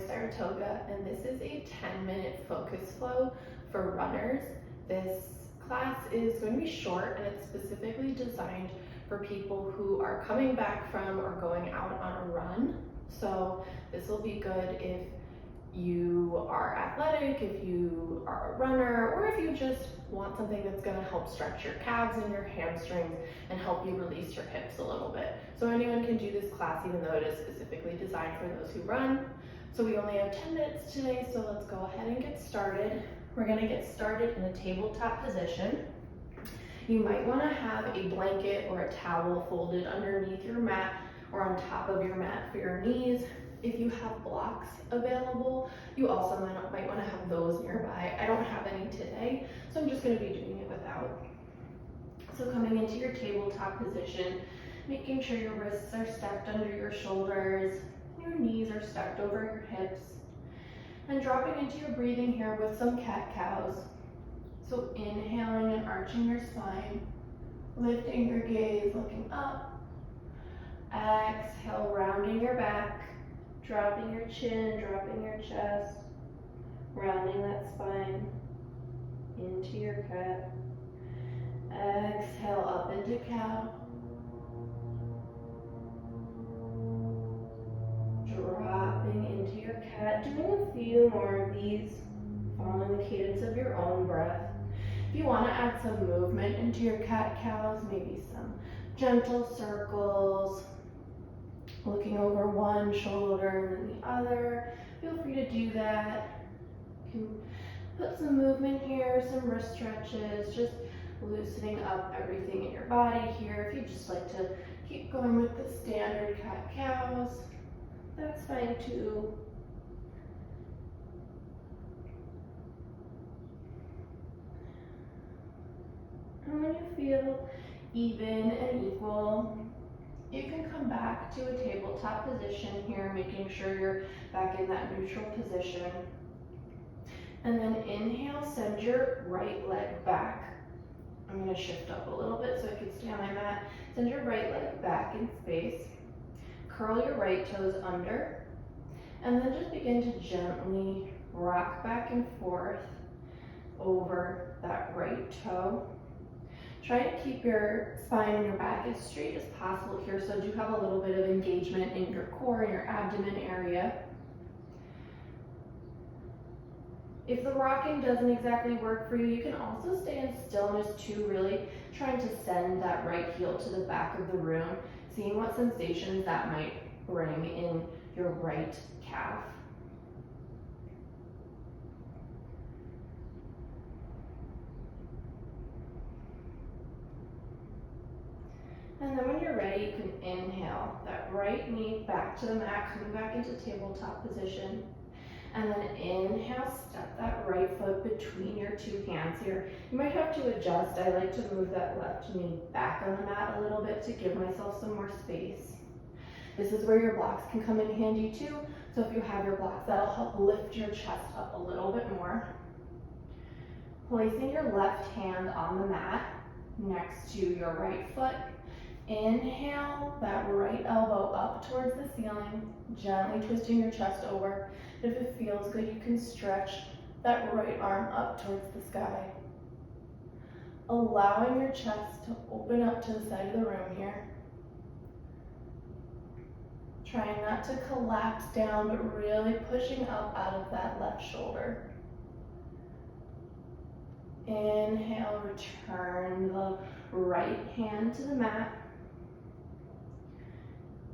name's Toga, and this is a 10-minute focus flow for runners. This class is going to be short, and it's specifically designed for people who are coming back from or going out on a run. So this will be good if you are athletic, if you are a runner, or if you just want something that's going to help stretch your calves and your hamstrings and help you release your hips a little bit. So anyone can do this class, even though it is specifically designed for those who run. So we only have 10 minutes today, so let's go ahead and get started. We're going to get started in a tabletop position. You might want to have a blanket or a towel folded underneath your mat or on top of your mat for your knees. If you have blocks available, you also might want to have those nearby. I don't have any today, so I'm just going to be doing it without. So coming into your tabletop position, making sure your wrists are stacked under your shoulders, your knees are stacked over your hips, and dropping into your breathing here with some cat-cows. So inhaling and arching your spine, lifting your gaze, looking up. Exhale, rounding your back, dropping your chin, dropping your chest, rounding that spine into your cat. Exhale, up into cow. Dropping into your cat, doing a few more of these, following the cadence of your own breath. If you want to add some movement into your cat-cows, maybe some gentle circles, looking over one shoulder and then the other, feel free to do that. You can put some movement here, some wrist stretches, just loosening up everything in your body here. If you just like to keep going with the standard cat-cows, that's fine too. And when you feel even and equal, you can come back to a tabletop position here, making sure you're back in that neutral position. And then inhale, send your right leg back. I'm going to shift up a little bit so I can stay on my mat. Send your right leg back in space. Curl your right toes under. And then just begin to gently rock back and forth over that right toe. Try to keep your spine and your back as straight as possible here, so do have a little bit of engagement in your core and your abdomen area. If the rocking doesn't exactly work for you, you can also stay in stillness too, really trying to send that right heel to the back of the room, seeing what sensations that might bring in your right calf. And then when you're ready, you can inhale that right knee back to the mat, coming back into tabletop position. And then inhale, step that right foot between your two hands here. You might have to adjust. I like to move that left knee back on the mat a little bit to give myself some more space. This is where your blocks can come in handy too. So if you have your blocks, that'll help lift your chest up a little bit more. Placing your left hand on the mat next to your right foot. Inhale that right elbow up towards the ceiling, gently twisting your chest over. If it feels good, you can stretch that right arm up towards the sky. Allowing your chest to open up to the side of the room here. Trying not to collapse down, but really pushing up out of that left shoulder. Inhale, return the right hand to the mat.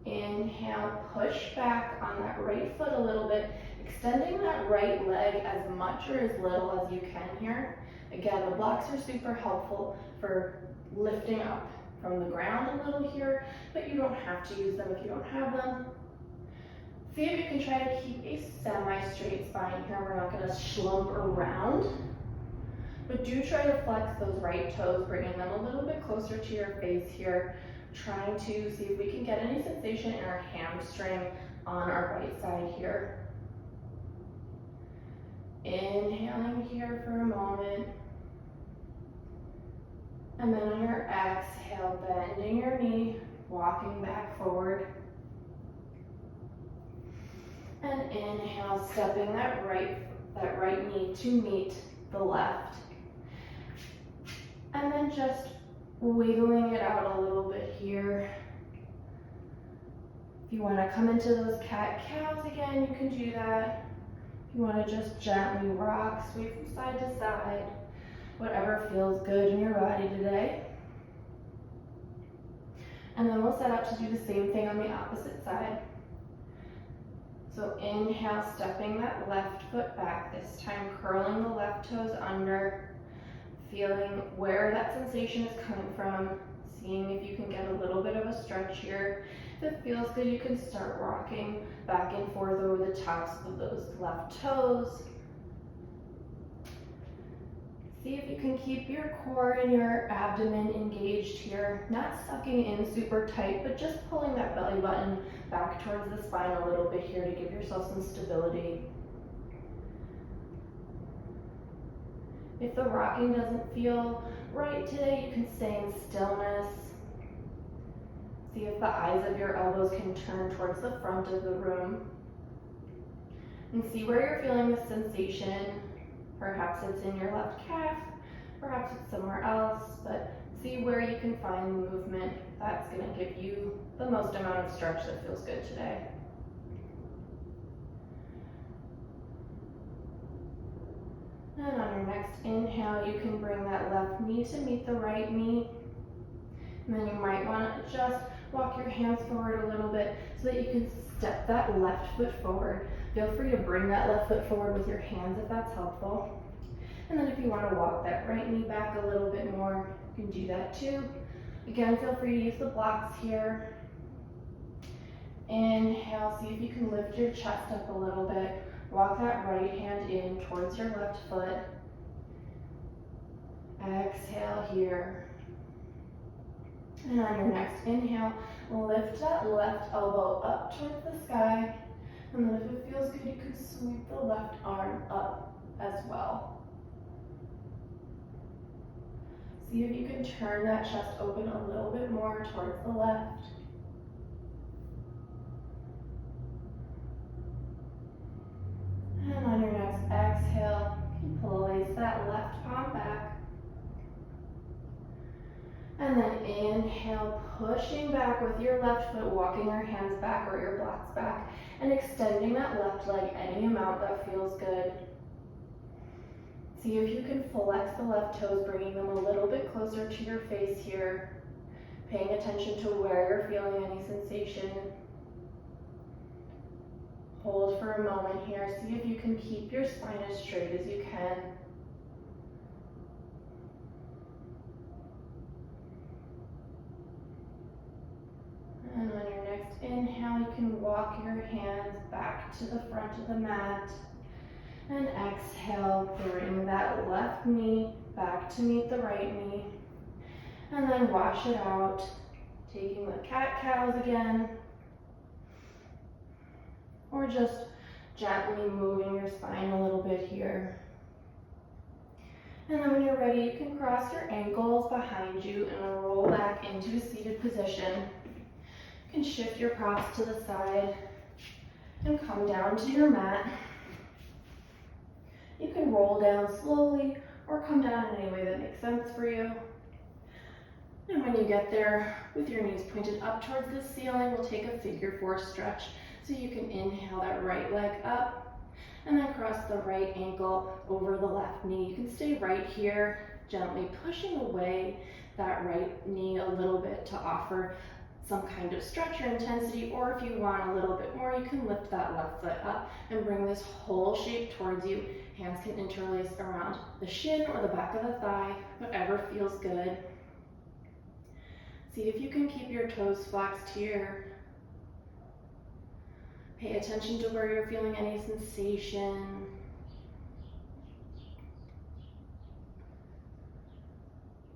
Inhale, push back on that right foot a little bit, extending that right leg as much or as little as you can here. Again, the blocks are super helpful for lifting up from the ground a little here, but you don't have to use them if you don't have them. See if you can try to keep a semi-straight spine here. We're not going to slump around, but do try to flex those right toes, bringing them a little bit closer to your face here. Trying to see if we can get any sensation in our hamstring on our right side here. Inhaling here for a moment. And then on your exhale, bending your knee, walking back forward. And inhale, stepping that right knee to meet the left. And then just wiggling it out a little bit here. If you want to come into those cat-cows again, you can do that. If you want to just gently rock, sway from side to side, whatever feels good in your body today. And then we'll set out to do the same thing on the opposite side. So inhale, stepping that left foot back, this time curling the left toes under, feeling where that sensation is coming from, seeing if you can get a little bit of a stretch here. If it feels good, you can start rocking back and forth over the tops of those left toes. See if you can keep your core and your abdomen engaged here, not sucking in super tight, but just pulling that belly button back towards the spine a little bit here to give yourself some stability. If the rocking doesn't feel right today, you can stay in stillness. See if the eyes of your elbows can turn towards the front of the room. And see where you're feeling the sensation. Perhaps it's in your left calf, perhaps it's somewhere else, but see where you can find the movement. That's going to give you the most amount of stretch that feels good today. And on your next inhale, you can bring that left knee to meet the right knee. And then you might want to just walk your hands forward a little bit so that you can step that left foot forward. Feel free to bring that left foot forward with your hands if that's helpful. And then if you want to walk that right knee back a little bit more, you can do that too. Again, feel free to use the blocks here. Inhale, see if you can lift your chest up a little bit. Walk that right hand in towards your left foot. Exhale here. And on your next inhale, lift that left elbow up towards the sky. And then if it feels good, you can sweep the left arm up as well. See if you can turn that chest open a little bit more towards the left. And on your next exhale, place that left palm back. And then inhale, pushing back with your left foot, walking your hands back or your blocks back, and extending that left leg any amount that feels good. See if you can flex the left toes, bringing them a little bit closer to your face here, paying attention to where you're feeling any sensation. Hold for a moment here. See if you can keep your spine as straight as you can. And on your next inhale, you can walk your hands back to the front of the mat. And exhale, bring that left knee back to meet the right knee. And then wash it out, taking the cat-cows again. Or just gently moving your spine a little bit here. And then when you're ready, you can cross your ankles behind you and roll back into a seated position. You can shift your props to the side and come down to your mat. You can roll down slowly or come down in any way that makes sense for you. And when you get there, with your knees pointed up towards the ceiling, we'll take a figure 4 stretch. So you can inhale that right leg up and then cross the right ankle over the left knee. You can stay right here, gently pushing away that right knee a little bit to offer some kind of stretch or intensity, or if you want a little bit more, you can lift that left foot up and bring this whole shape towards you. Hands can interlace around the shin or the back of the thigh, whatever feels good. See if you can keep your toes flexed here. Pay attention to where you're feeling any sensation.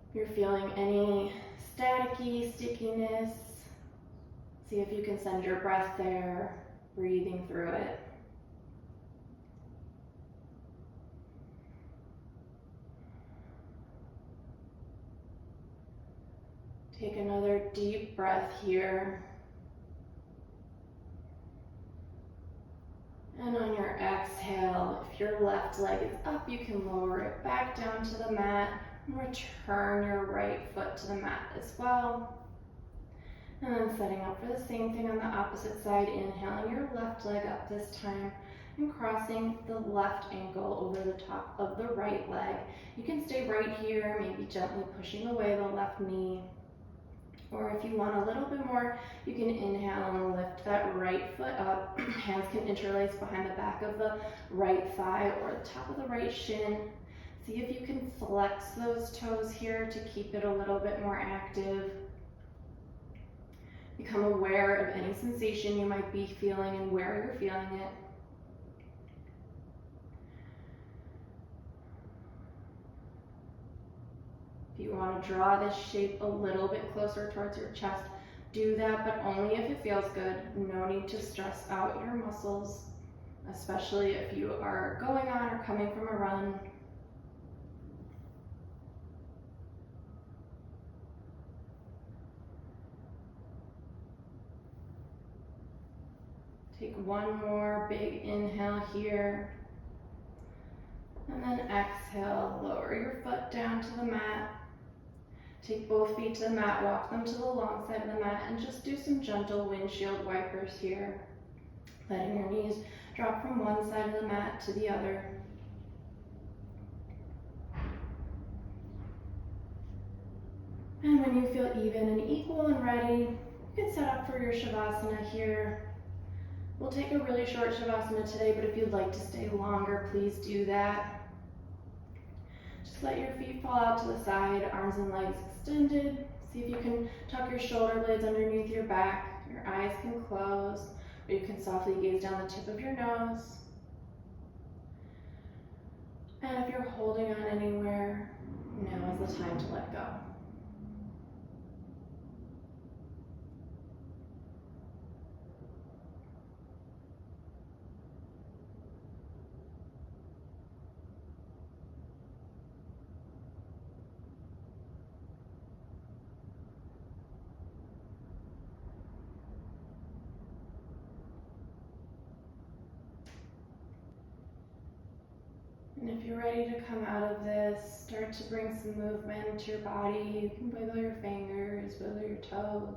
If you're feeling any staticky, stickiness, see if you can send your breath there, breathing through it. Take another deep breath here. And exhale, if your left leg is up, you can lower it back down to the mat and return your right foot to the mat as well. And then setting up for the same thing on the opposite side, inhaling your left leg up this time and crossing the left ankle over the top of the right leg. You can stay right here, maybe gently pushing away the left knee. Or if you want a little bit more, you can inhale and lift that right foot up. Hands can interlace behind the back of the right thigh or the top of the right shin. See if you can flex those toes here to keep it a little bit more active. Become aware of any sensation you might be feeling and where you're feeling it. If you want to draw this shape a little bit closer towards your chest, do that, but only if it feels good. No need to stress out your muscles, especially if you are going on or coming from a run. Take one more big inhale here. And then exhale, lower your foot down to the mat. Take both feet to the mat, walk them to the long side of the mat, and just do some gentle windshield wipers here. Letting your knees drop from one side of the mat to the other. And when you feel even and equal and ready, you can set up for your Shavasana here. We'll take a really short Shavasana today, but if you'd like to stay longer, please do that. Just let your feet fall out to the side, arms and legs extended. See if you can tuck your shoulder blades underneath your back. Your eyes can close, or you can softly gaze down the tip of your nose. And if you're holding on anywhere, now is the time to let go. And if you're ready to come out of this, start to bring some movement into your body. You can wiggle your fingers, wiggle your toes.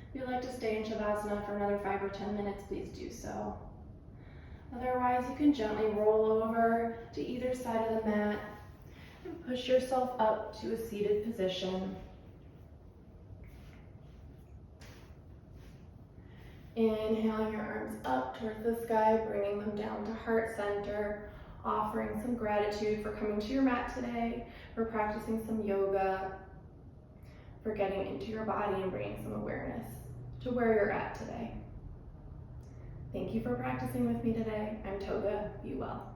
If you'd like to stay in Shavasana for another 5 or 10 minutes, please do so. Otherwise, you can gently roll over to either side of the mat and push yourself up to a seated position. Inhaling your arms up towards the sky, bringing them down to heart center. Offering some gratitude for coming to your mat today, for practicing some yoga, for getting into your body and bringing some awareness to where you're at today. Thank you for practicing with me today. I'm Toga. Be well.